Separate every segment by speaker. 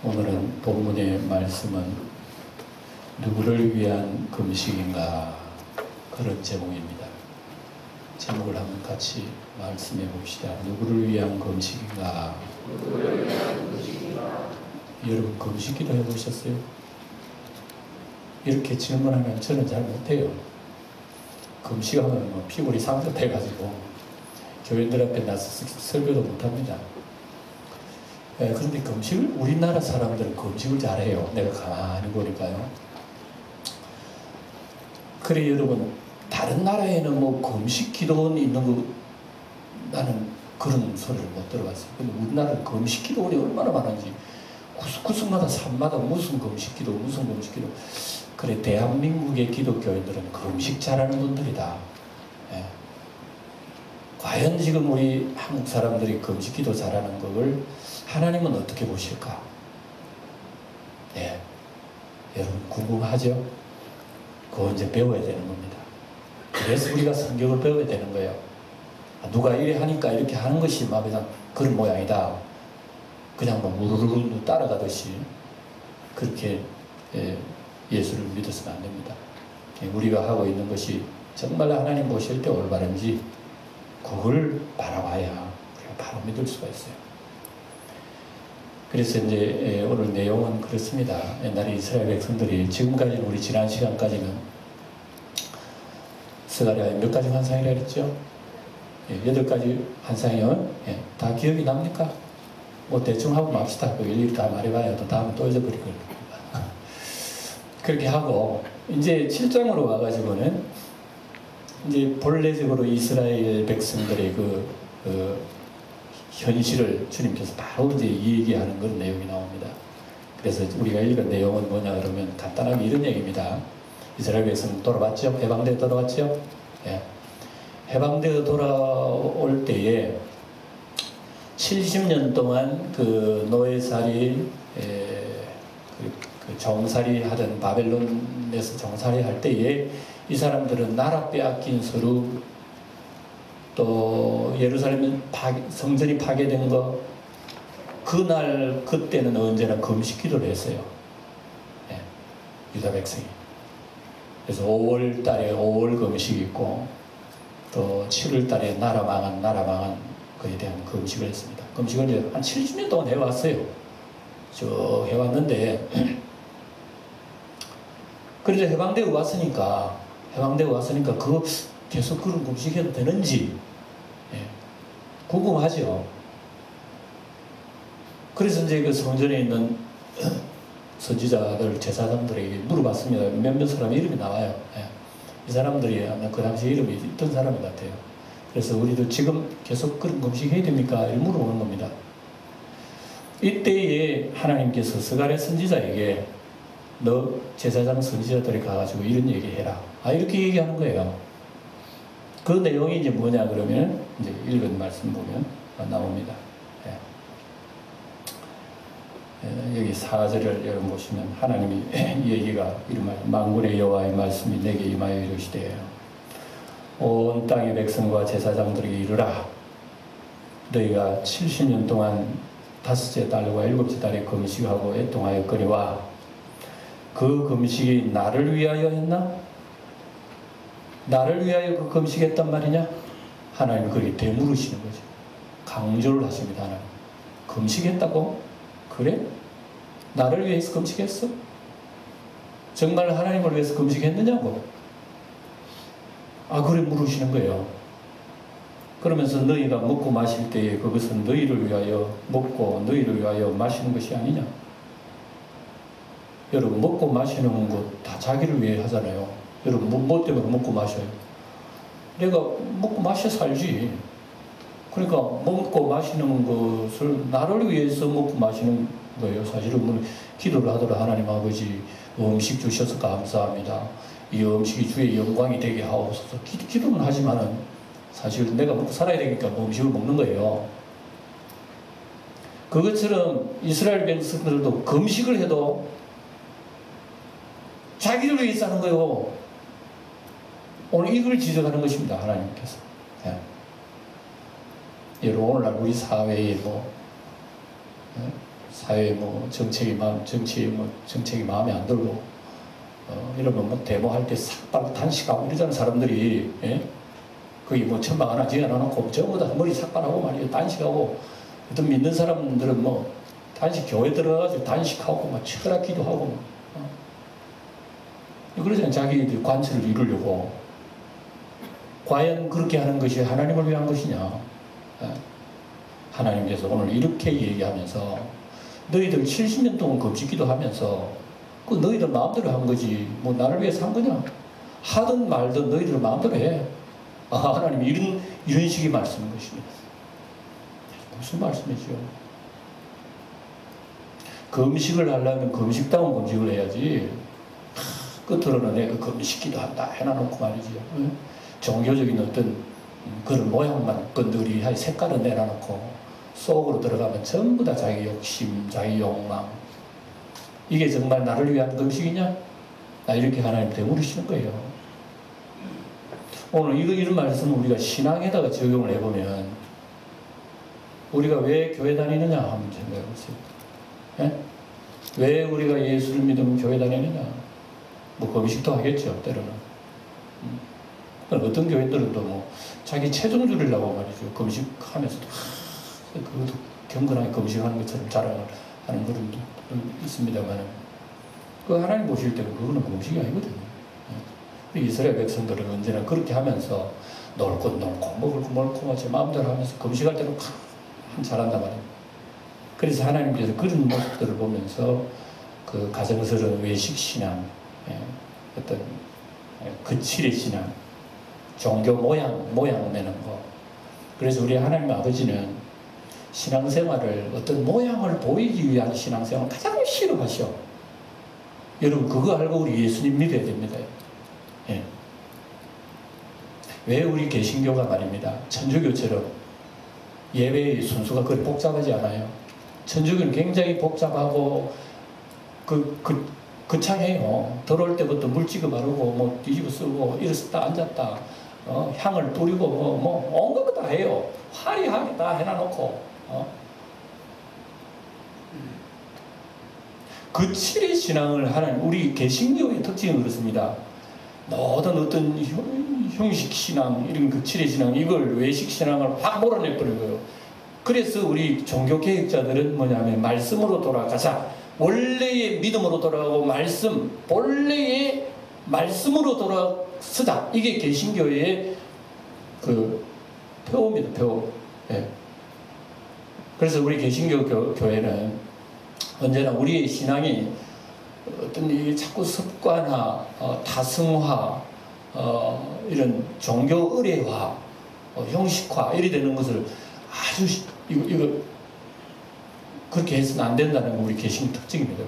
Speaker 1: 오늘은 본문의 말씀은 누구를 위한 금식인가, 그런 제목입니다. 제목을 한번 같이 말씀해 봅시다. 누구를 위한 금식인가? 여러분 금식기도 해보셨어요? 이렇게 질문하면 저는 잘 못해요. 금식하면 뭐 피골이 상접해가지고 교인들 앞에 나서 설교도 못합니다. 그런데 금식을, 우리나라 사람들은 금식을 잘해요. 내가 가만히 보니까요. 그래, 여러분, 다른 나라에는 뭐 금식 기도원이 있는 거, 나는 그런 소리를 못 들어봤어요. 근데 우리나라는 금식 기도원이 얼마나 많은지, 구석마다 산마다 무슨 금식 기도, 무슨 금식 기도. 그래, 대한민국의 기독교인들은 금식 잘하는 분들이다. 예. 과연 지금 우리 한국 사람들이 금식 기도 잘하는 걸 하나님은 어떻게 보실까? 예. 여러분 궁금하죠? 그거 이제 배워야 되는 겁니다. 그래서 우리가 성경을 배워야 되는 거예요. 누가 이래 하니까 이렇게 하는 것이 막 그냥 그런 모양이다. 그냥 뭐 무르르 따라가듯이 그렇게 예수를 믿어서는 안 됩니다. 우리가 하고 있는 것이 정말 하나님 보실 때 올바른지 그걸 바라봐야 우리가 바로 믿을 수가 있어요. 그래서 이제 오늘 내용은 그렇습니다. 옛날에 이스라엘 백성들이, 지금까지는, 우리 지난 시간까지는 스가랴 몇 가지 환상이라 그랬죠? 8가지 환상이요. 다 기억이 납니까? 뭐 대충 하고 맙시다. 일일이 다 말해봐야 또 다음에 또 잊어버릴 겁니다. 그렇게 하고 이제 7장으로 와가지고는 이제 본래적으로 이스라엘 백성들의 그 현실을 주님께서 바로 이제 얘기하는 그런 내용이 나옵니다. 그래서 우리가 읽은 내용은 뭐냐 그러면 간단하게 이런 얘기입니다. 이스라엘 백성 돌아왔죠? 해방되어 돌아왔죠? 예. 해방되어 돌아올 때에 70년 동안 그 노예살이, 그 종살이 하던 바벨론에서 종살이 할 때에 이 사람들은 나라 빼앗긴 서로, 또 예루살렘 성전이 파괴된 거, 그날 그때는 언제나 금식 기도를 했어요. 예, 유다 백성이. 그래서 5월 달에 5월 금식이 있고, 또 7월 달에 나라 망한 그에 대한 금식을 했습니다. 금식을 이제 한 70년 동안 해왔어요. 쭉 해왔는데, 그래서 해방되고 왔으니까 그거 계속 그런 금식해도 되는지, 궁금하죠. 그래서 이제 그 성전에 있는 선지자들, 제사장들에게 물어봤습니다. 몇몇 사람 이름이 나와요. 이 사람들이 그 당시에 이름이 있던 사람 같아요. 그래서 우리도 지금 계속 그런 금식해야 됩니까? 이렇게 물어보는 겁니다. 이때에 하나님께서 스가랴 선지자에게 너 제사장 선지자들이 가가지고 이런 얘기해라. 이렇게 얘기하는 거예요. 그 내용이 이제 뭐냐 그러면 이제 읽은 말씀 보면 나옵니다. 여기 4절을 여러분 보시면 하나님이 이 얘기가 이런 말, 만군의 여호와의 말씀이 내게 임하여 이르시되 온 땅의 백성과 제사장들에게 이르라. 너희가 70년 동안 5째 달과 7째 달에 금식하고 애통하였거니와 그 금식이 나를 위하여 했나? 나를 위하여 그 금식했단 말이냐? 하나님이 그렇게 되물으시는 거죠. 강조를 하십니다. 하나님. 금식했다고? 그래? 나를 위해서 금식했어? 정말 하나님을 위해서 금식했느냐고? 그래 물으시는 거예요. 그러면서 너희가 먹고 마실 때에 그것은 너희를 위하여 먹고 너희를 위하여 마시는 것이 아니냐? 여러분 먹고 마시는 것 다 자기를 위해 하잖아요. 여러분 뭐 때문에 먹고 마셔요? 내가 먹고 마셔 살지. 그러니까 먹고 마시는 것을 나를 위해서 먹고 마시는 거예요. 사실은 뭐 기도를 하더라. 하나님 아버지 음식 주셔서 감사합니다. 이 음식이 주의 영광이 되게 하옵소서. 기도는 하지만은 사실 내가 먹고 살아야 되니까 음식을 먹는 거예요. 그것처럼 이스라엘 백성들도 금식을 해도 자기를 위해서 하는 거예요. 오늘 이걸 지적하는 것입니다. 하나님께서. 여러분 오늘날 우리 사회에 사회 뭐 정책이 마음에 안 들고 이러면 뭐 데모할 때 삭발 단식하고 이러잖아 사람들이. 예? 거기 뭐 천막 하나 지어놔놓고 전부 다 머리 삭발하고 말이야 단식하고. 어떤 믿는 사람들은 뭐 단식 교회 들어가가지고 단식하고 막 철학 기도하고 그러잖아요. 자기들 관철을 이루려고. 과연 그렇게 하는 것이 하나님을 위한 것이냐? 하나님께서 오늘 이렇게 얘기하면서 너희들 70년 동안 금식 기도하면서 그 너희들 마음대로 한 거지 뭐 나를 위해서 한 거냐? 하든 말든 너희들 마음대로 해. 하나님이 이런 식의 말씀인 것입니다. 무슨 말씀이죠? 금식을 하려면 금식다운 금식을 해야지 끝으로는 내가 금식기도 한다 해놔놓고 말이지. 종교적인 어떤 그런 모양만 건드리하게 색깔은 내놔놓고 속으로 들어가면 전부 다 자기 욕심, 자기 욕망. 이게 정말 나를 위한 금식이냐? 이렇게 하나님한테 물으시는 거예요. 오늘 이런 말씀을 우리가 신앙에다가 적용을 해보면 우리가 왜 교회 다니느냐 한번 생각해 보세요. 예? 왜 우리가 예수를 믿으면 교회 다니느냐? 뭐 금식도 하겠죠, 때로는. 어떤 교회들은 또 뭐 자기 체중 줄이려고 말이죠. 금식하면서도 그것도 경건하게 금식하는 것처럼 자랑을 하는 그런 분도 있습니다만 그 하나님 보실 때는 그거는 금식이 아니거든요. 이스라엘 백성들은 언제나 그렇게 하면서 놀 것 놀고 먹을 것 먹고 제 마음대로 하면서 금식할 때는 잘한단 말이에요. 그래서 하나님께서 그런 모습들을 보면서 그 가정스러운 외식신앙, 어떤 거칠의 신앙, 종교 모양 내는 거. 그래서 우리 하나님 아버지는 신앙생활을 어떤 모양을 보이기 위한 신앙생활을 가장 싫어하셔. 여러분 그거 알고 우리 예수님 믿어야 됩니다. 예. 왜 우리 개신교가 말입니다. 천주교처럼 예배의 순서가 그렇게 복잡하지 않아요. 천주교는 굉장히 복잡하고 거창해요. 들어올 때부터 물지고 바르고 뭐 뒤집어 쓰고 일어섰다 앉았다 향을 뿌리고 뭐 온갖 거 다 해요. 화려하게 다 해놔놓고 거칠의 신앙을 하는 우리 개신교의 특징은 그렇습니다. 모든 어떤 형식 신앙 이런 거칠의 신앙 이걸 외식 신앙을 확 몰아내버린 거예요. 그래서 우리 종교 개혁자들은 뭐냐면 말씀으로 돌아가자. 원래의 믿음으로 돌아가고 본래의 말씀으로 돌아서자. 이게 개신교의 그 표입니다. 표. 예. 그래서 우리 개신교 교회는 언제나 우리의 신앙이 어떤 이 자꾸 습관화, 다승화, 이런 종교 의례화, 형식화 이래 되는 것을 아주 이거 그렇게 해서는 안 된다는 게 우리 개신 특징입니다.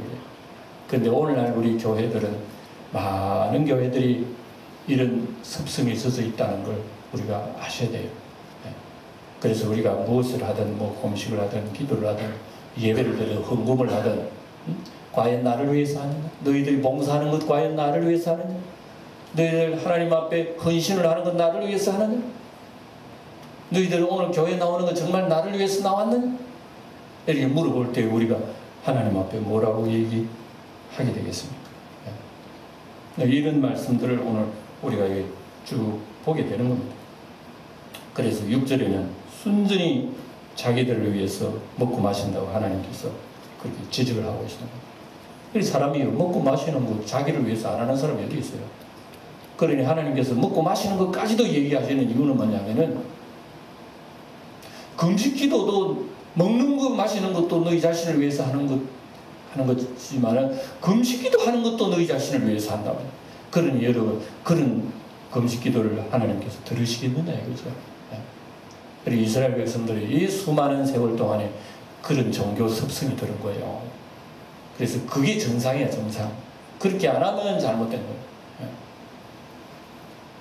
Speaker 1: 그런데 오늘날 우리 교회들은 많은 교회들이 이런 습성에 젖어 있다는 걸 우리가 아셔야 돼요. 그래서 우리가 무엇을 하든 뭐 금식을 하든 기도를 하든 예배를 드리든 헌금을 하든 과연 나를 위해서 하느냐? 너희들이 봉사하는 것 과연 나를 위해서 하느냐? 너희들 하나님 앞에 헌신을 하는 건 나를 위해서 하느냐? 너희들 오늘 교회 나오는 건 정말 나를 위해서 나왔느냐? 이렇게 물어볼 때 우리가 하나님 앞에 뭐라고 얘기하게 되겠습니까? 이런 말씀들을 오늘 우리가 쭉 보게 되는 겁니다. 그래서 6절에는 순전히 자기들을 위해서 먹고 마신다고 하나님께서 그렇게 지적을 하고 계십니다. 사람이 먹고 마시는 거 자기를 위해서 안 하는 사람이 어디 있어요? 그러니 하나님께서 먹고 마시는 것까지도 얘기하시는 이유는 뭐냐면은 금식 기도도 먹는 것 마시는 것도 너희 자신을 위해서 하는 거지만은 금식 기도 하는 것도 너희 자신을 위해서 한다면 그러니 여러분 그런 금식 기도를 하나님께서 들으시겠느냐 이거죠. 그리고 이스라엘 백성들이 이 수많은 세월 동안에 그런 종교 습성이 들은 거예요. 그래서 그게 정상이야, 정상. 그렇게 안 하면 잘못된 거예요.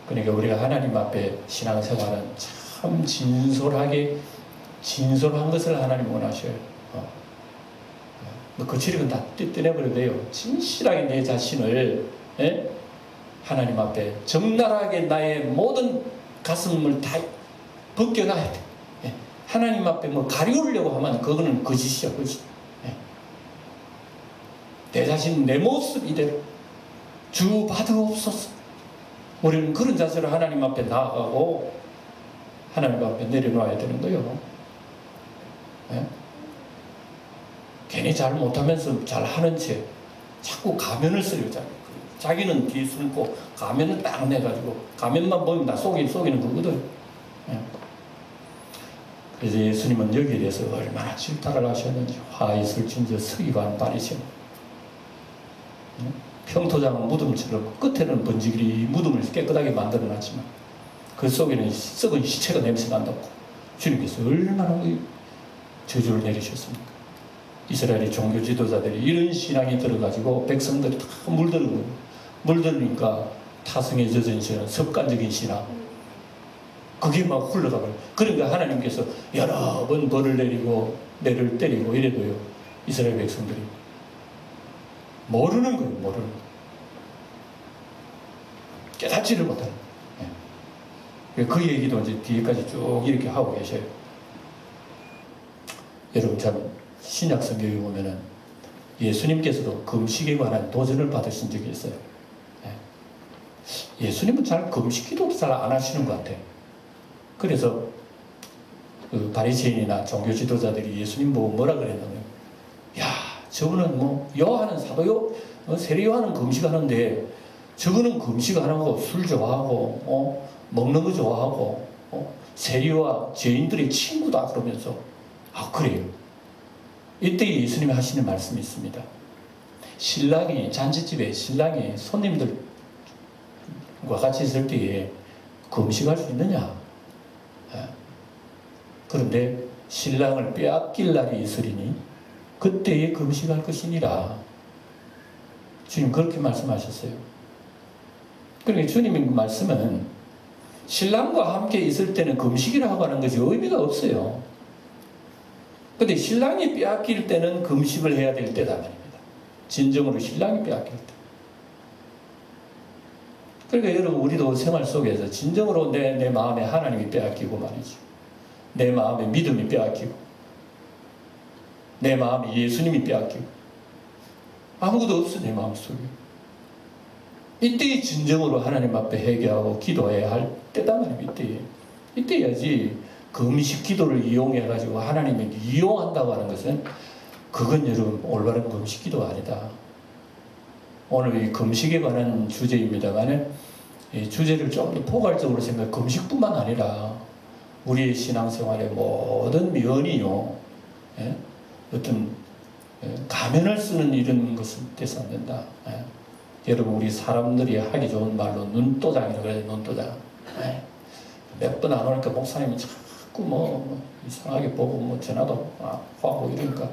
Speaker 1: 그러니까 우리가 하나님 앞에 신앙생활은 참 진솔한 것을 하나님 원하셔요. 뭐 거칠은 다 떼내버려도 돼요. 진실하게 내 자신을 하나님 앞에 적나라하게 나의 모든 가슴을 다 벗겨놔야 돼. 하나님 앞에 뭐 가리우려고 하면 그거는 거짓이야, 거짓. 내 자신 내 모습 이대로 주 받으옵소서. 우리는 그런 자세로 하나님 앞에 나아가고 하나님 앞에 내려놔야 되는 거예요. 네? 괜히 잘 못하면서 잘하는 채 자꾸 가면을 써요. 자기는 뒤에 숨고 가면을 딱 내가지고 가면만 보면 나 속이는 거거든. 네? 그래서 예수님은 여기에 대해서 얼마나 질타를 하셨는지. 화 있을 진저 서기관 바리새인, 평토장 무덤처럼 끝에는 번지길이 무덤을 깨끗하게 만들어놨지만 그 속에는 썩은 시체가 냄새 난다고 주님께서 얼마나 저주를 내리셨습니까? 이스라엘의 종교 지도자들이 이런 신앙이 들어가지고 백성들이 다 물드는 거예요. 물드니까 타성에 젖은 신앙, 습관적인 신앙, 그게 막 흘러가버려요. 그러니까 하나님께서 여러 번 벌을 내리고 매를 때리고 이래도요, 이스라엘 백성들이 모르는 거예요. 모르는 거예요. 깨닫지를 못하는 거예요. 그 얘기도 이제 뒤에까지 쭉 이렇게 하고 계셔요. 여러분 참 신약 성경에 보면은 예수님께서도 금식에 관한 도전을 받으신 적이 있어요. 예수님은 잘 금식 기도도 잘 안 하시는 것 같아요. 그래서 그 바리새인이나 종교 지도자들이 예수님 보고 뭐라 그랬냐면, 야, 저분은 뭐 요한은 사도 세례 요한은 금식하는데 저거는 금식 안 하고 술 좋아하고 먹는 거 좋아하고 세리와 죄인들의 친구다 그러면서. 아, 그래요. 이때 예수님이 하시는 말씀이 있습니다. 신랑이, 잔치집에 신랑이 손님들과 같이 있을 때에 금식할 수 있느냐? 그런데 신랑을 빼앗길 날이 있으리니 그때에 금식할 것이니라. 주님 그렇게 말씀하셨어요. 그러니까 주님의 말씀은 신랑과 함께 있을 때는 금식이라고 하는 것이 의미가 없어요. 근데 신랑이 빼앗길 때는 금식을 해야 될 때다 말입니다. 진정으로 신랑이 빼앗길 때. 그러니까 여러분, 우리도 생활 속에서 진정으로 내 마음에 하나님이 빼앗기고 말이죠. 내 마음에 믿음이 빼앗기고 내 마음에 예수님이 빼앗기고 아무것도 없어 내 마음속에. 이때 진정으로 하나님 앞에 회개하고 기도해야 할 때다 말입니다. 이때야지 금식 기도를 이용해가지고 하나님이 이용한다고 하는 것은 그건 여러분 올바른 금식 기도가 아니다. 오늘 이 금식에 관한 주제입니다만 이 주제를 좀 더 포괄적으로 생각해. 금식뿐만 아니라 우리의 신앙생활의 모든 면이요, 어떤 가면을 쓰는 이런 것은 돼서 안 된다. 여러분, 우리 사람들이 하기 좋은 말로 눈도장이라고 그래요. 눈도장. 몇 번 안 오니까 목사님이 자꾸 뭐 이상하게 보고 뭐 전화도 하고 이러니까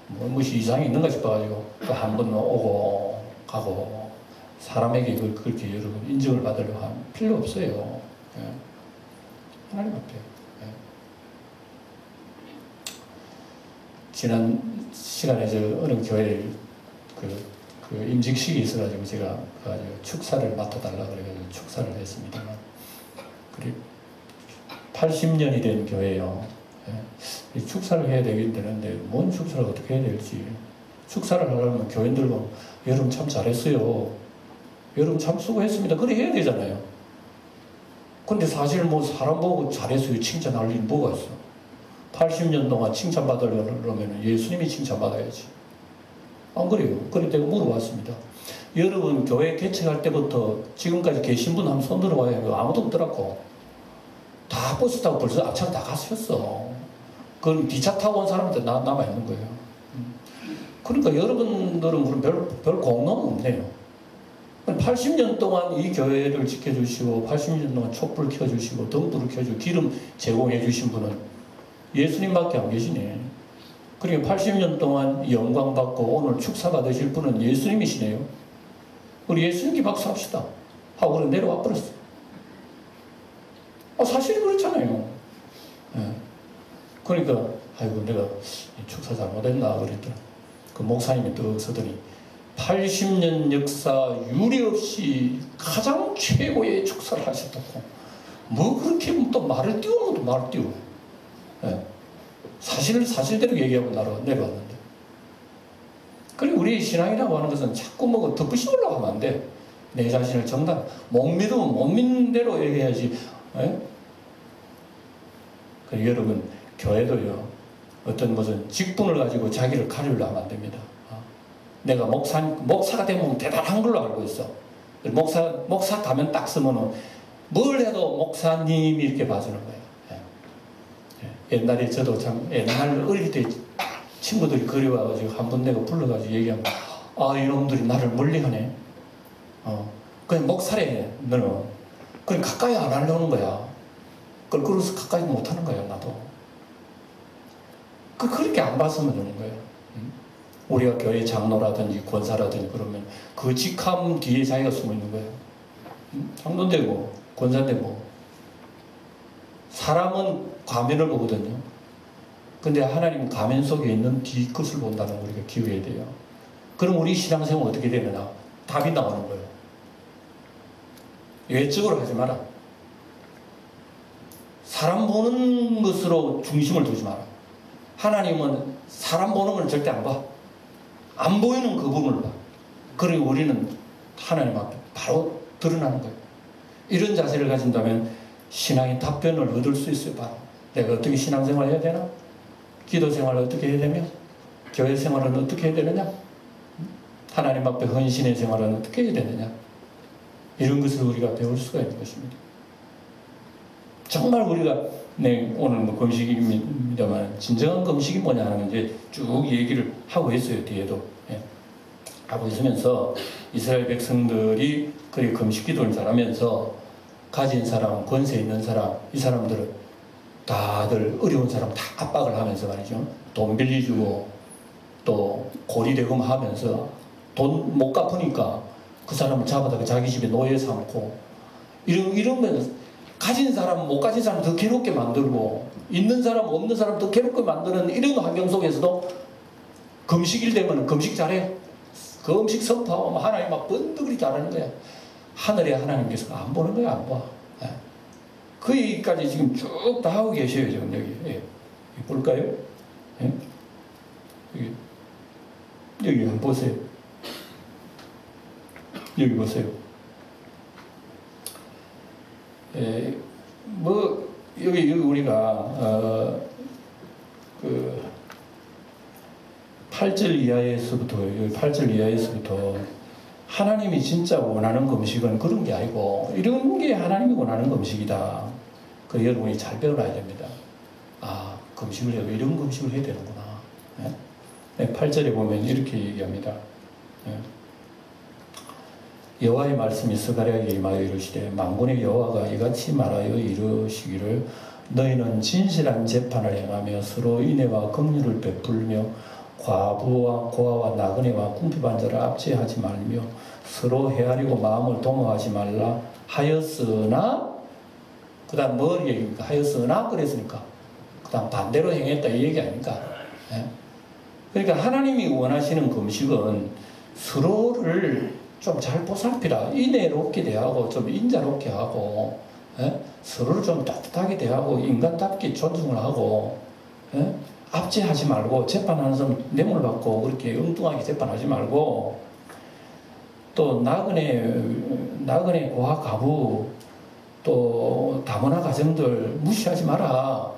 Speaker 1: 무엇이 이상이 있는가 싶어가지고 또 한 번 오고 가고. 사람에게 그렇게 여러분 인정을 받으려고 하면 필요 없어요. 하나님 앞에. 지난 시간에 저 어느 교회에 그 임직식이 있어가지고 제가 축사를 맡아달라 그래가지고 축사를 했습니다만, 그래 80년이 된 교회예요. 축사를 해야 되긴 되는데 뭔 축사를 어떻게 해야 될지. 축사를 하려면 교인들과 여러분 참 잘했어요, 여러분 참 수고했습니다, 그래 해야 되잖아요. 근데 사실 뭐 사람 보고 잘했어요 칭찬할 일 뭐가 있어. 80년 동안 칭찬받으려면 예수님이 칭찬받아야지. 안 그래요? 그래서 내가 물어봤습니다. 여러분 교회 개척할 때부터 지금까지 계신 분 한 손 들어봐요. 아무도 없더라고. 다 버스 타고 벌써 앞차로 다 가셨어. 그럼 기차 타고 온 사람들 남아있는 거예요. 그러니까 여러분들은 그럼 별 공로는 없네요. 80년 동안 이 교회를 지켜주시고 80년 동안 촛불 켜주시고 등불을 켜주고 기름 제공해 주신 분은 예수님밖에 안 계시네. 그러니까 80년 동안 영광 받고 오늘 축사 받으실 분은 예수님이시네요. 우리 예수님께 박수 합시다 하고 그래 내려와 버렸어. 사실이 그렇잖아요. 그러니까 아이고 내가 축사 잘못했나 그랬더니 그 목사님이 또 서더니 80년 역사 유례없이 가장 최고의 축사를 하셨다고. 뭐 그렇게 또 말을 띄우면 또 말을 띄워. 사실대로 얘기하고 내려왔는데. 그리고 우리 신앙이라고 하는 것은 자꾸 뭐 덧붙이 올라가면 안 돼. 내 자신을 정당, 못 믿으면 못 믿는 대로 얘기해야지. 그리고 여러분, 교회도요, 어떤 무슨 직분을 가지고 자기를 가리려 하면 안 됩니다. 내가 목사가 되면 대단한 걸로 알고 있어. 목사 가면 딱 쓰면은 뭘 해도 목사님이 이렇게 봐주는 거예요. 옛날에 저도 참, 옛날 어릴 때 친구들이 그리워가지고 한 번 내가 불러가지고 얘기하면, 아, 이놈들이 나를 멀리하네. 그냥 목사래, 너는. 그냥 가까이 안 하려는 거야. 그래서 가까이 못 하는 거야, 나도. 그렇게 안 봤으면 되는 거예요. 우리가 교회 장로라든지 권사라든지 그러면 그 직함 뒤에 자기가 숨어 있는 거예요. 장로되고, 권사되고. 사람은 가면을 보거든요. 근데 하나님은 가면 속에 있는 뒤끝을 본다는 걸 우리가 기억해야 돼요. 그럼 우리 신앙생활 어떻게 되느냐? 답이 나오는 거예요. 외적으로 하지 마라. 사람 보는 것으로 중심을 두지 마라. 하나님은 사람 보는 걸 절대 안 봐. 안 보이는 그 부분을 봐. 그리고 우리는 하나님 앞에 바로 드러나는 거예요. 이런 자세를 가진다면 신앙의 답변을 얻을 수 있어요. 바로 내가 어떻게 신앙생활을 해야 되나? 기도 생활을 어떻게 해야 되며? 교회 생활은 어떻게 해야 되느냐? 하나님 앞에 헌신의 생활은 어떻게 해야 되느냐? 이런 것을 우리가 배울 수가 있는 것입니다. 정말 우리가 오늘 뭐 금식입니다만 진정한 금식이 뭐냐 하는 이제 쭉 얘기를 하고 있어요. 뒤에도 하고 있으면서 이스라엘 백성들이 그리 금식 기도를 잘하면서 가진 사람, 권세 있는 사람, 이 사람들은 다들 어려운 사람 다 압박을 하면서 말이죠. 돈 빌려주고 또 고리대금 하면서 돈 못 갚으니까 그 사람을 잡아다가 자기 집에 노예 삼고 이러면 가진 사람, 못 가진 사람 더 괴롭게 만들고 있는 사람, 없는 사람 더 괴롭게 만드는 이런 환경 속에서도 금식일 되면 금식 잘해. 금식 선포하면 하나님 막 번득이 잘하는 거야. 하늘에 하나님께서 안 보는 거야, 안 봐. 그 얘기까지 지금 쭉 다 하고 계셔요, 지금 여기. 볼까요? 여기 한번 보세요. 여기 보세요. 여기 우리가, 8절 이하에서부터, 여기 8절 이하에서부터, 하나님이 진짜 원하는 금식은 그런 게 아니고, 이런 게 하나님이 원하는 금식이다. 그 여러분이 잘 배워놔야 됩니다. 아, 금식을 해도 이런 금식을 해야 되는구나. 8절에 보면 이렇게 얘기합니다. 여호와의 말씀이 스가랴에게 임하여 이르시되 만군의 여호와가 이같이 말하여 이르시기를 너희는 진실한 재판을 행하며 서로 인애와 긍휼을 베풀며 과부와 고아와 나그네와 궁핍한 자를 압제하지 말며 서로 헤아리고 마음을 동요하지 말라 하였으나 그 다음 뭘 얘기입니까? 하였으나 그랬으니까 그 다음 반대로 행했다 이 얘기 아닙니까? 그러니까 하나님이 원하시는 금식은 서로를 좀 잘 보살피라. 인애롭게 대하고 좀 인자롭게 하고 서로를 좀 따뜻하게 대하고 인간답게 존중을 하고 압제하지 말고 재판하는 사람 뇌물 받고 그렇게 엉뚱하게 재판하지 말고 또 나그네 고아 가부 또 다문화 가정들 무시하지 마라.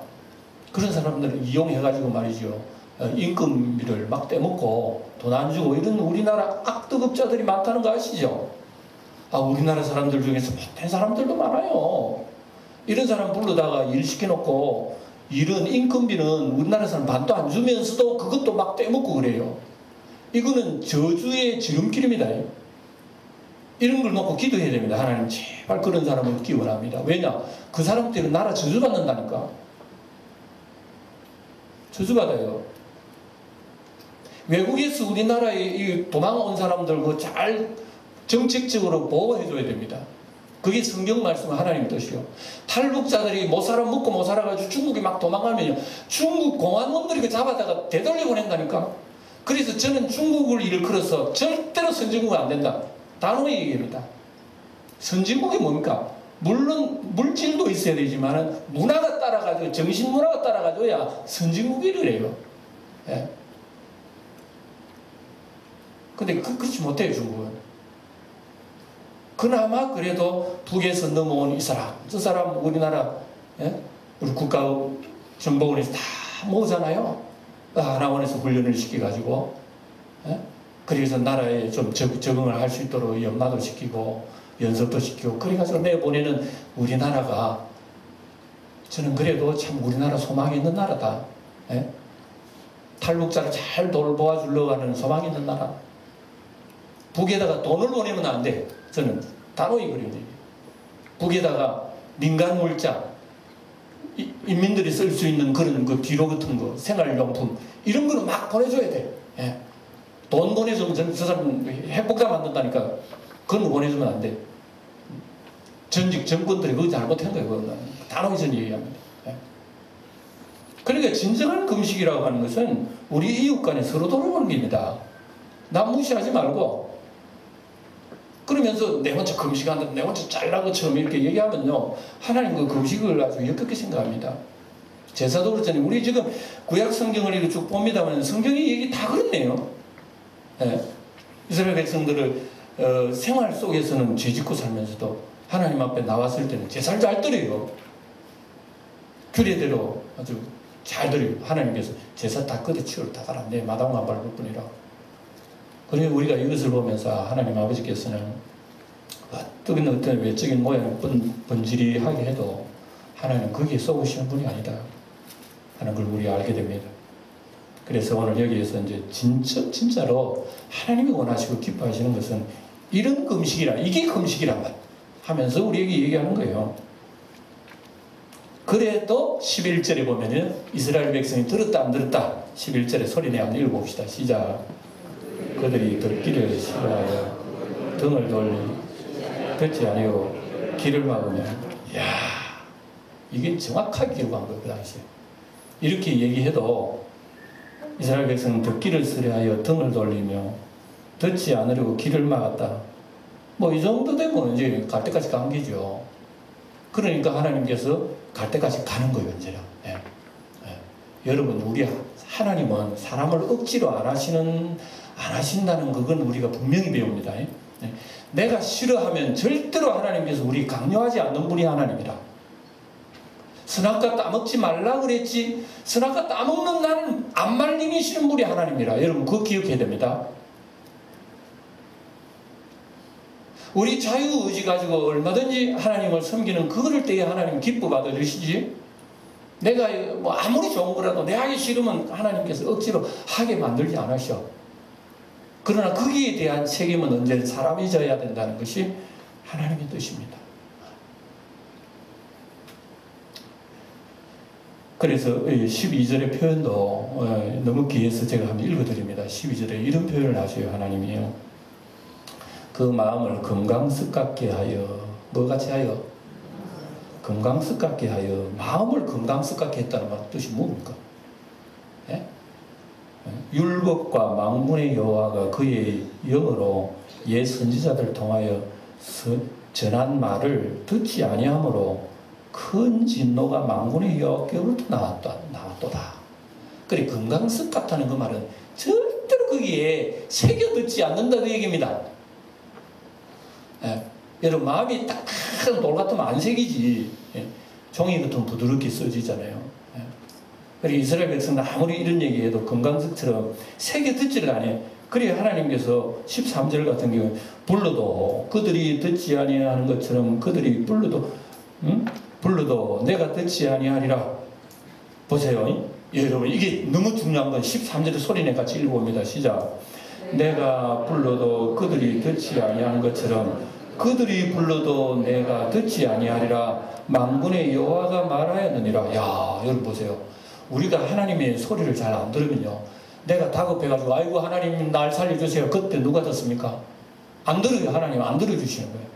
Speaker 1: 그런 사람들을 이용해가지고 말이죠. 임금비를 막 떼먹고 돈 안 주고 이런 우리나라 악덕업자들이 많다는 거 아시죠? 우리나라 사람들 중에서 못된 사람들도 많아요. 이런 사람 불러다가 일 시켜놓고 이런 임금비는 우리나라 사람 반도 안 주면서도 그것도 막 떼먹고 그래요. 이거는 저주의 지름길입니다. 이런 걸 놓고 기도해야 됩니다. 하나님 제발 그런 사람을 얻기 원합니다. 왜냐? 그 사람들은 나라 저주받는다니까. 저주받아요. 외국에서 우리나라에 도망온 사람들 그 잘 정책적으로 보호해줘야 됩니다. 그게 성경 말씀 하나님 뜻이요. 탈북자들이 못 살아 먹고 못 살아가지고 중국에 막 도망가면요. 중국 공안원들이 그 잡아다가 되돌려 보낸다니까. 그래서 저는 중국을 일컬어서 절대로 선진국은 안 된다. 단호히 얘기합니다. 선진국이 뭡니까? 물론 물질도 있어야 되지만 문화가 따라가지고 정신문화가 따라가줘야 선진국이 그래요. 근데 그렇지 못해요, 중국은. 그나마 그래도 북에서 넘어온 이 사람, 저 사람 우리나라, 예? 우리 국가정보원에서 다 모으잖아요. 하나원에서 훈련을 시켜가지고, 예? 그래서 나라에 좀 적응을 할 수 있도록 연마도 시키고 연습도 시키고 그래가지고 내보내는 우리나라가 저는 그래도 참 우리나라 소망이 있는 나라다. 예? 탈북자를 잘 돌보아주려고 하는 소망이 있는 나라. 북에다가 돈을 보내면 안 돼. 저는 단호히 그립니다. 북에다가 민간 물자, 인민들이 쓸 수 있는 그런 그 기로 같은 거, 생활용품 이런 거는 막 보내줘야 돼. 예. 돈 보내주면 저 사람 핵폭탄 만든다니까. 그런 거 보내주면 안 돼. 전직 정권들이 그거 잘못한 거예요. 그거는 단호히 저는 얘기합니다. 예. 그러니까 진정한 금식이라고 하는 것은 우리 이웃 간에 서로 돌아오는 겁니다. 남 무시하지 말고. 그러면서 내 혼자 금식한다, 내 혼자 잘난 것처럼 이렇게 얘기하면요, 하나님 그 금식을 아주 역겹게 생각합니다. 제사도 그렇잖아요. 우리 지금 구약 성경을 이렇게 쭉 봅니다만 성경이 얘기 다 그렇네요. 예. 이스라엘 백성들을 생활 속에서는 죄짓고 살면서도 하나님 앞에 나왔을 때는 제사를 잘 드려요. 규례대로 아주 잘 드려요. 하나님께서 제사 다 끄덕치고 다 가라. 내 마당만 밟을 뿐이라. 그러니 우리가 이것을 보면서 하나님 아버지께서는 어떤 외적인 모양을 번지르하게 해도 하나님 거기에 쏘으시는 분이 아니다 하는 걸 우리가 알게 됩니다. 그래서 오늘 여기에서 이제 진짜로 하나님이 원하시고 기뻐하시는 것은 이런 금식이라, 이게 금식이란 말 하면서 우리에게 얘기하는 거예요. 그래도 11절에 보면은 이스라엘 백성이 들었다 안 들었다 11절에 소리내 한번 읽어봅시다. 시작. 그들이 듣기를 싫어하여 등을 돌리 듣지 아니하고 길을 막으며, 이야, 이게 정확하게 기록한 거예요. 그 당시에 이렇게 얘기해도 이스라엘 백성은 듣기를 싫어하여 등을 돌리며 듣지 않으려고 길을 막았다. 뭐 이 정도 되면 이제 갈 때까지 간 게죠. 그러니까 하나님께서 갈 때까지 가는 거예요. 언제나. 예. 예. 여러분, 우리 하나님은 사람을 억지로 안 하신다는 그건 우리가 분명히 배웁니다. 예. 내가 싫어하면 절대로 하나님께서 우리 강요하지 않는 분이 하나님이라. 선악과 따먹지 말라 그랬지, 선악과 따먹는 나는 안 말림이시는 분이 하나님이라. 여러분 그거 기억해야 됩니다. 우리 자유의지 가지고 얼마든지 하나님을 섬기는 그거를 때에 하나님 기뻐 받아주시지, 내가 뭐 아무리 좋은 거라도 내 하기 싫으면 하나님께서 억지로 하게 만들지 않으셔. 그러나 거기에 대한 책임은 언제나 사람이 져야 된다는 것이 하나님의 뜻입니다. 그래서 12절의 표현도 너무 귀해서 제가 한번 읽어드립니다. 12절에 이런 표현을 하셔요. 하나님이요, 그 마음을 금강석 같게 하여, 뭐같이 하여? 금강석 같게 하여. 마음을 금강석 같게 했다는 말 뜻이 뭡니까? 예? 율법과 망문의 여호와가 그의 영으로 옛 선지자들 통하여 전한 말을 듣지 아니하므로 큰 진노가 망군의 여호와께로부터 나왔도다. 그래, 금강석 같다는 그 말은 절대로 거기에 새겨 듣지 않는다 그 얘기입니다. 예. 여러분, 마음이 딱딱한 돌 같으면 안 새기지. 예. 종이 같으면 부드럽게 써지잖아요. 예. 그리고 이스라엘 백성은 아무리 이런 얘기해도 금강석처럼 새겨 듣지를 않아요. 그래 하나님께서 13절 같은 경우에 불러도 그들이 듣지 아니하는 것처럼 그들이 불러도 내가 듣지 아니하리라. 보세요. 여러분, 이게 너무 중요한 건 13절의 소리내 같이 읽어봅니다. 시작. 내가 불러도 그들이 듣지 아니하는 것처럼 그들이 불러도 내가 듣지 아니하리라. 만군의 여호와가 말하였느니라. 야, 여러분 보세요. 우리가 하나님의 소리를 잘 안 들으면요, 내가 다급해가지고 아이고 하나님 날 살려주세요. 그때 누가 듣습니까? 안 들어요. 하나님 안 들어주시는 거예요.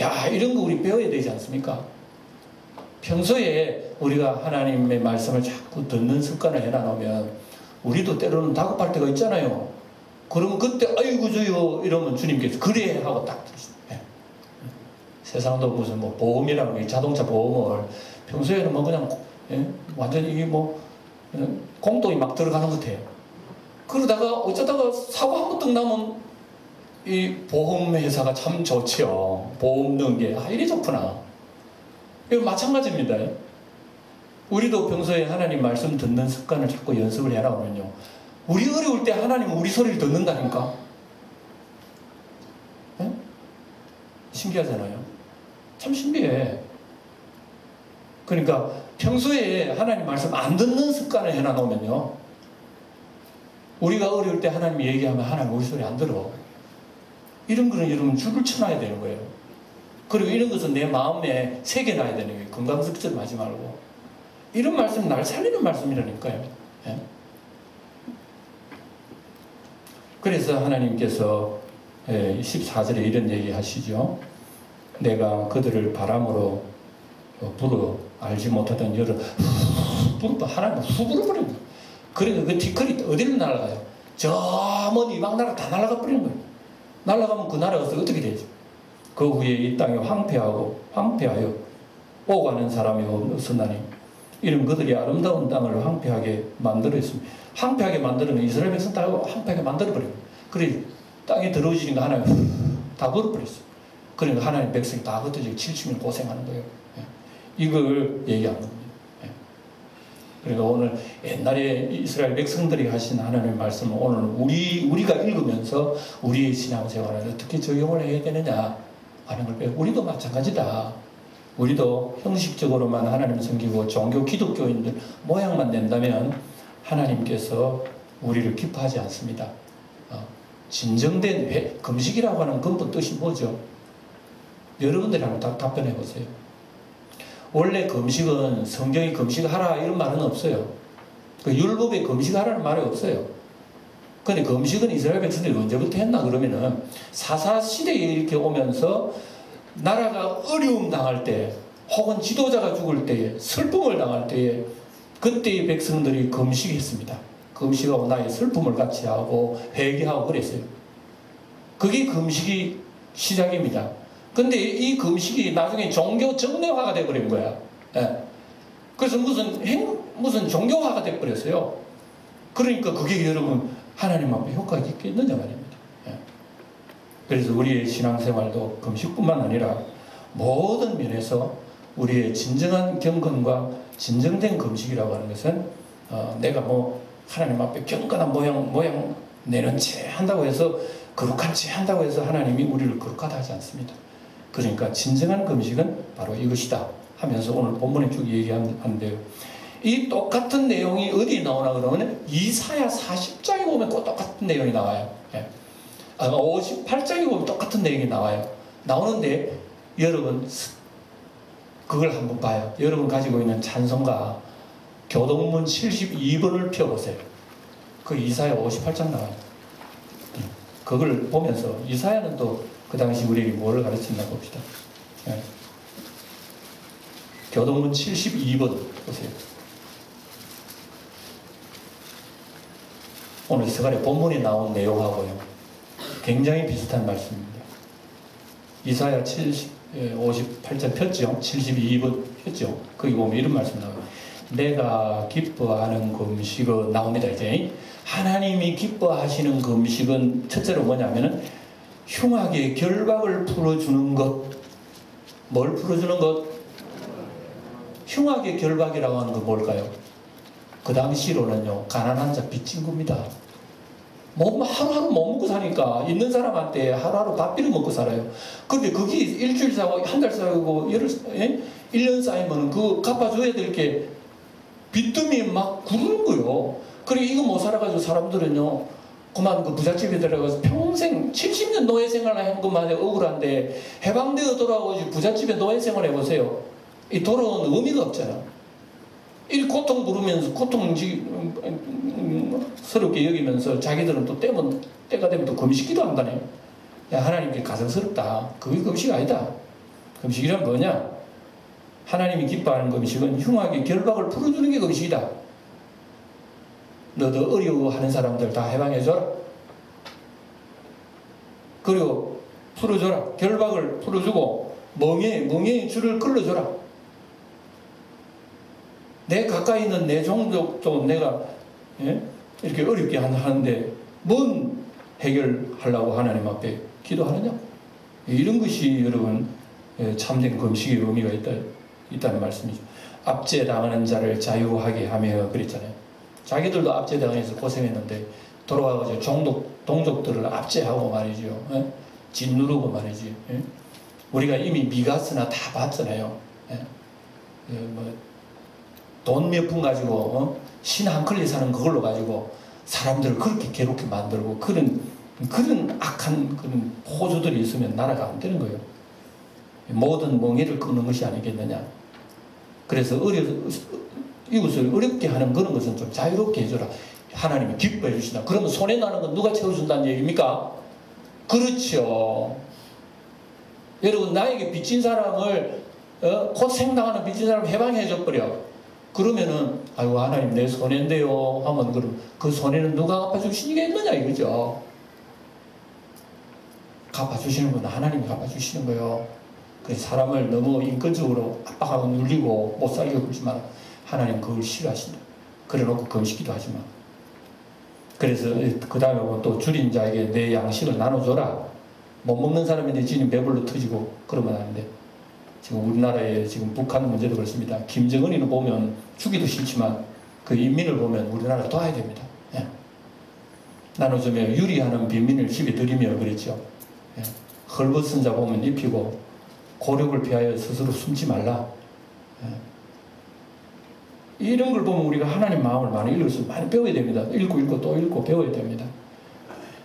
Speaker 1: 야, 이런 거 우리 배워야 되지 않습니까? 평소에 우리가 하나님의 말씀을 자꾸 듣는 습관을 해놔놓으면 우리도 때로는 다급할 때가 있잖아요. 그러면 그때 아이고 저요 이러면 주님께서 그래 하고 딱 들으시네. 세상도 무슨 뭐 보험이라는 게, 자동차 보험을 평소에는 뭐 그냥 완전히 이게 뭐 공돈이 막 들어가는 것 같아요. 그러다가 어쩌다가 사고 한 번 딱 나면 이 보험회사가 참 좋지요. 보험 넣은 게 이리 좋구나. 이거 마찬가지입니다. 우리도 평소에 하나님 말씀 듣는 습관을 자꾸 연습을 해나가면요, 우리 어려울 때 하나님은 우리 소리를 듣는다니까. 네? 신기하잖아요. 참 신기해. 그러니까 평소에 하나님 말씀 안 듣는 습관을 해놔놓으면요, 우리가 어려울 때 하나님이 얘기하면 하나님 우리 소리 안 들어. 이런 거는 여러분 줄을 쳐놔야 되는 거예요. 그리고 이런 것은 내 마음에 새겨놔야 되는 거예요. 건강습처럼 하지 말고. 이런 말씀은 날 살리는 말씀이라니까요. 예? 그래서 하나님께서 14절에 이런 얘기 하시죠. 내가 그들을 바람으로 불어 알지 못하던 열을 불어 하나님은 후 불어버립니다. 그러니까 그 티끌이 어디로 날아가요? 저 먼 이방 나라 다 날아가 버리는 거예요. 날아가면 그 나라가 어떻게 되죠? 그 후에 이 땅이 황폐하여 오가는 사람이 없었나니 이런 그들이 아름다운 땅을 황폐하게 만들었습니다. 황폐하게 만들면 이스라엘 백성 다 황폐하게 만들어버려요. 그래 땅에 들어오시니까 하나님 다 벌어버렸어요. 그러니까 하나님 백성이 다 흩어지고 70년 고생하는 거예요. 이걸 얘기하는 겁니다. 그러니까 오늘 옛날에 이스라엘 백성들이 하신 하나님의 말씀을 오늘 우리가 읽으면서 우리의 신앙생활을 어떻게 적용을 해야 되느냐 하는 걸 배우고, 우리도 마찬가지다. 우리도 형식적으로만 하나님을 섬기고 종교 기독교인들 모양만 낸다면 하나님께서 우리를 기뻐하지 않습니다. 진정된 금식이라고 하는 근본 뜻이 뭐죠? 여러분들이 한번 답변해 보세요. 원래 금식은 성경이 금식하라 이런 말은 없어요. 그 율법에 금식하라는 말이 없어요. 근데 금식은 이스라엘 백성들이 언제부터 했나 그러면은 사사시대에 이렇게 오면서 나라가 어려움 당할 때, 혹은 지도자가 죽을 때에, 슬픔을 당할 때에, 그때의 백성들이 금식했습니다. 금식하고 나의 슬픔을 같이 하고 회개하고 그랬어요. 그게 금식이 시작입니다. 근데 이 금식이 나중에 종교 정례화가 돼버린 거야. 예. 그래서 무슨 종교화가 돼버렸어요. 그러니까 그게 여러분 하나님 앞에 효과가 있겠느냐 말입니다. 예. 그래서 우리의 신앙생활도 금식뿐만 아니라 모든 면에서 우리의 진정한 경건과 진정된 금식이라고 하는 것은 내가 뭐 하나님 앞에 경건한 모양 내는 채 한다고 해서, 거룩한 채 한다고 해서 하나님이 우리를 거룩하다 하지 않습니다. 그러니까 진정한 금식은 바로 이것이다 하면서 오늘 본문에 쭉 얘기하는데요. 이 똑같은 내용이 어디에 나오나 그러면 이사야 40장에 보면 꼭 똑같은 내용이 나와요. 58장에 보면 똑같은 내용이 나와요. 나오는데 여러분 그걸 한번 봐요. 여러분 가지고 있는 찬송가 교동문 72번을 펴보세요. 그 이사야 58장 나와요. 그걸 보면서 이사야는 또 그 당시 우리에게 뭐를 가르쳤나 봅시다. 네. 교동문 72번 보세요. 오늘 서간의 본문에 나온 내용하고요 굉장히 비슷한 말씀입니다. 이사야 58장 폈죠? 72번 폈죠? 거기 보면 이런 말씀 나와요. 내가 기뻐하는 금식은 나옵니다. 이제 하나님이 기뻐하시는 금식은 첫째로 뭐냐면은 흉악의 결박을 풀어주는 것. 뭘 풀어주는 것? 흉악의 결박이라고 하는 건 뭘까요? 그 당시로는요 가난한 자 빚진 겁니다. 뭐 하루하루 못 먹고 사니까 있는 사람한테 하루하루 밥 비려 먹고 살아요. 근데 그게 일주일 사고 한 달 사고 1년 쌓이면 그 갚아줘야 될 게 빚더미에 막 구르는 거예요. 그리고 이거 못 살아가지고 사람들은요 그만 그 부잣집에 들어가서 평생 70년 노예생활을 한 것만 해도 억울한데 해방되어 돌아오지 부잣집에 노예생활 해보세요. 이 돌아오는 의미가 없잖아. 이 고통 부르면서 고통스럽게 여기면서 자기들은 또 때가 되면 또 금식기도 한다네. 야, 하나님께 가정스럽다. 그게 금식 아니다. 금식이란 뭐냐? 하나님이 기뻐하는 금식은 흉악의 결박을 풀어주는 게 금식이다. 너도 어려워하는 사람들 다 해방해줘라. 그리고 풀어줘라. 결박을 풀어주고 멍에의 줄을 끌어줘라. 내 가까이 있는 내 종족도 내가 이렇게 어렵게 하는데 뭔 해결하려고 하나님 앞에 기도하느냐? 이런 것이 여러분 참된 금식의 의미가 있다는 말씀이죠. 압제당하는 자를 자유하게 하며 그랬잖아요. 자기들도 압제당해서 고생했는데 돌아가서 동족들을 압제하고 말이죠. 짓누르고 말이지. 우리가 이미 미가스나 다 봤잖아요. 돈 몇 푼 가지고 신 한 클리 사는 그걸로 가지고 사람들을 그렇게 괴롭게 만들고 그런 악한 그런 포조들이 있으면 나라가 안 되는 거예요. 모든 멍에를 끄는 것이 아니겠느냐. 그래서 이웃을 어렵게 하는 그런 것은 좀 자유롭게 해줘라. 하나님이 기뻐해 주신다. 그러면 손해나는 건 누가 채워준다는 얘기입니까? 그렇죠. 여러분, 나에게 빚진 사람을 고생당하는 빚진 사람을 해방해 줘버려. 그러면은 아이고 하나님 내 손해인데요 하면 그럼 그 손해는 누가 갚아주시겠느냐 이거죠. 갚아주시는 건 하나님이 갚아주시는 거예요. 그래서 사람을 너무 인권적으로 압박하고 눌리고 못 살게 굴지만 하나님 그걸 싫어하신다. 그래놓고 금식기도 하지 마. 그래서 그 다음에 또 줄인 자에게 내 양식을 나눠줘라. 못 먹는 사람인데 지금 배불러 터지고 그러면 안 돼. 지금 우리나라에 지금 북한 문제도 그렇습니다. 김정은이는 보면 죽이도 싫지만 그 인민을 보면 우리나라가 도와야 됩니다. 예. 나눠주며 유리하는 빈민을 집에 들이며 그랬죠. 예. 헐벗은 자 보면 입히고 고력을 피하여 스스로 숨지 말라. 예. 이런 걸 보면 우리가 하나님 마음을 많이 읽어서 많이 배워야 됩니다. 읽고 또 읽고 배워야 됩니다.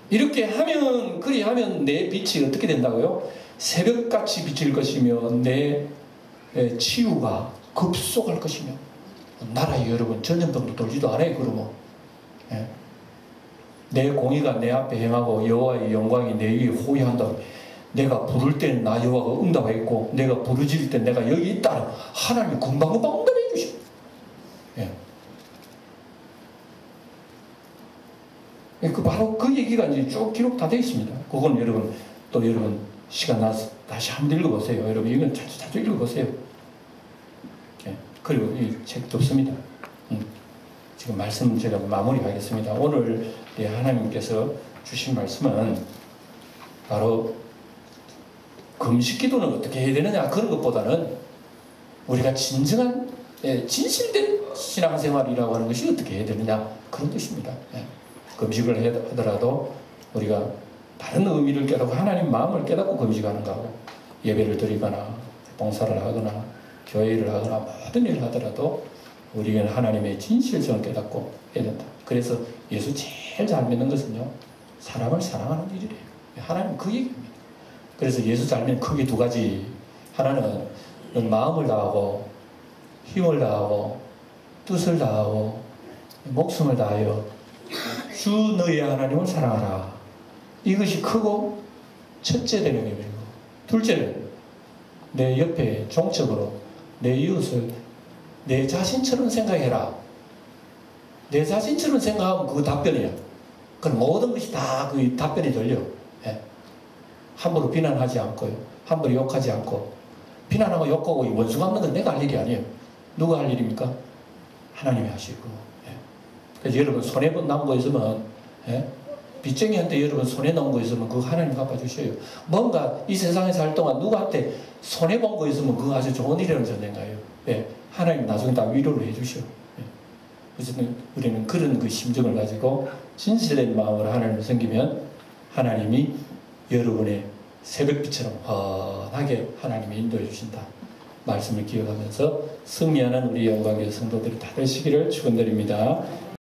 Speaker 1: 이렇게 하면 그리하면 내 빛이 어떻게 된다고요? 새벽같이 비칠 것이며 내 치유가 급속할 것이며 나라에 여러분 전염병도 돌지도 않아요. 그러면 예. 내 공의가 내 앞에 행하고 여호와의 영광이 내 위에 호위한다. 내가 부를 때는 나 여호와가 응답하겠고 내가 부르짖을 때 내가 여기 있다. 하나님이 금방금방 응답해 주시오. 예. 바로 그 얘기가 이제 쭉 기록 다 되어 있습니다. 그건 여러분 또 여러분 시간 나서 다시 한번 읽어보세요. 여러분 이건 자주 읽어보세요. 예. 그리고 이 책도 없습니다. 지금 말씀 제가 마무리하겠습니다. 오늘 하나님께서 주신 말씀은 바로 금식기도는 어떻게 해야 되느냐 그런 것보다는 우리가 진정한 진실된 신앙생활이라고 하는 것이 어떻게 해야 되느냐 그런 뜻입니다. 예. 금식을 하더라도 우리가 다른 의미를 깨닫고 하나님 마음을 깨닫고 금식하는 거고 예배를 드리거나 봉사를 하거나 교회를 하거나 모든 일을 하더라도 우리는 하나님의 진실성을 깨닫고 해야 된다. 그래서 예수 제일 잘 믿는 것은요 사람을 사랑하는 일이래요. 하나님 그 얘기입니다. 그래서 예수 잘 믿는 크게 두 가지. 하나는 마음을 다하고 힘을 다하고 뜻을 다하고 목숨을 다하여 주 너의 하나님을 사랑하라. 이것이 크고 첫째 되는 의미고, 둘째는 내 옆에 종적으로 내 이웃을 내 자신처럼 생각해라. 내 자신처럼 생각하면 그거 답변이야. 그럼 모든 것이 다 그 답변이 들려. 예. 함부로 비난하지 않고요. 함부로 욕하지 않고. 비난하고 욕하고 원수 갚는 건 내가 할 일이 아니에요. 누가 할 일입니까? 하나님이 하시고. 예. 그래서 여러분 손해본 남은 거 있으면 예? 빚쟁이한테 여러분 손해놓은 거 있으면 그거 하나님 갚아주셔요. 뭔가 이 세상에 살 동안 누구한테 손해본 거 있으면 그거 아주 좋은 일이라는 생각이에요. 예. 하나님 나중에 다 위로를 해주셔. 예. 어쨌든 우리는 그런 그 심정을 가지고 진실된 마음으로 하나님을 섬기면 하나님이 여러분의 새벽빛처럼 환하게 하나님이 인도해 주신다. 말씀을 기억하면서 승리하는 우리 영광의 성도들이 다 되시기를 축원드립니다.